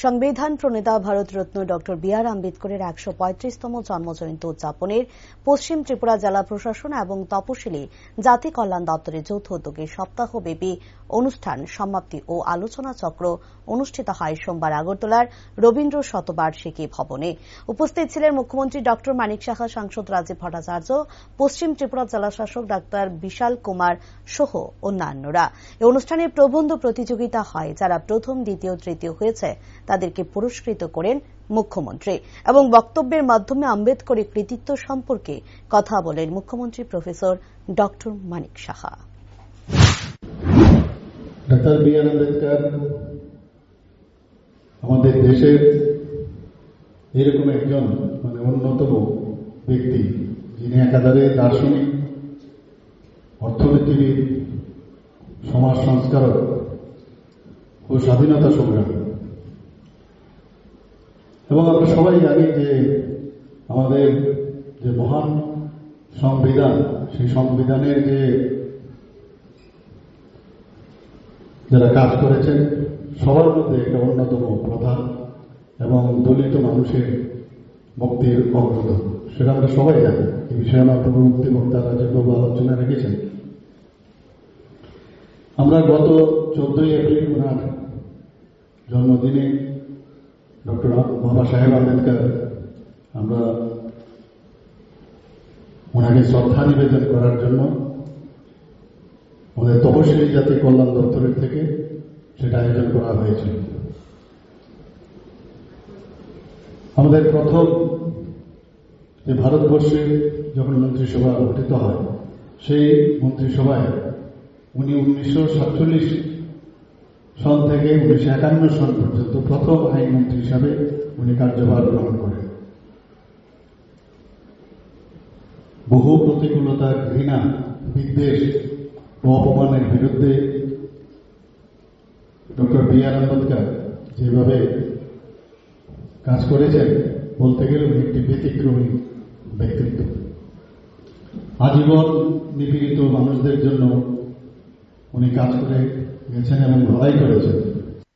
সংবিধান প্রণেতা Bharat Ratna doctor B.R.. আম্বেদকরের ১৩৫তম জন্মজয়ন্তী উদযাপনের পশ্চিম ত্রিপুরা জেলা প্রশাসন এবং তপশিলি জাতি কল্যাণ দপ্তরের যৌথ উদ্যোগে সপ্তাহব্যাপী অনুষ্ঠান সমাপ্তি ও আলোচনা চক্র অনুষ্ঠিত হয় সোমবার আগরতলার রবীন্দ্র শতবার্ষিকী ভবনে। উপস্থিত ছিলেন মুখ্যমন্ত্রী ডক্টর মানিক সাহা, সাংসদ রাজীব ভট্টাচার্য, পশ্চিম ত্রিপুরা জেলা শাসক ডাক্তার বিশাল কুমার সহ অন্যান্যরা। এই অনুষ্ঠানে প্রবন্ধ প্রতিযোগিতা হয়। যারা প্রথম, দ্বিতীয়, তৃতীয় হয়েছে তাদেরকে পুরস্কৃত করেন মুখ্যমন্ত্রী এবং বক্তব্যের মাধ্যমে আম্বেদকরের কৃতিত্ব সম্পর্কে কথা বলেন মুখ্যমন্ত্রী professor doctor Manik Saha. Doctor B R. Ambedkar আমাদের দেশের এরকম একজন অন্যতম ব্যক্তি, যিনি একাধারে দার্শনিক, অর্থনীতিবিদ, সমাজ সংস্কারক ও স্বাধীনতা সংগ্রামী। এবং আমরা সবাই জানি যে আমাদের যে মহান সংবিধান, সেই সংবিধানের যে যারা কাজ করেছেন সবার মধ্যে একটা অন্যতম প্রধান এবং দলিত মানুষের মুক্তির অগ্রদূত, সেটা আমরা সবাই জানি। এই বিষয়ে আমার পূর্ববর্তী বক্তারা যেভাবে আলোচনা রেখেছেন, আমরা গত 14ই এপ্রিল ওনার জন্মদিনে ডক্টর বাবা সাহেব আম্বেদকর আমরা ওনাকে শ্রদ্ধা নিবেদন করার জন্য আমাদের তপশিলি জাতি কল্যাণ দপ্তরের থেকে সেটা আয়োজন করা হয়েছিল। আমাদের প্রথম যে ভারতবর্ষে যখন মন্ত্রিসভা গঠিত হয়, সেই মন্ত্রিসভায় উনি 1947 সন থেকে 1951 সন পর্যন্ত প্রথম আইনমন্ত্রী হিসাবে উনি কার্যভার গ্রহণ করেন। বহু প্রতিকূলতা, ঘৃণা, বিদ্বেষ ও অপমানের বিরুদ্ধে ডক্টর বি.আর. আম্বেদকর যেভাবে কাজ করেছেন, বলতে গেলে উনি একটি ব্যতিক্রমী ব্যক্তিত্ব। আজীবন নিপীড়িত মানুষদের জন্য উনি কাজ করে গেছেন এবং লড়াই করেছেন।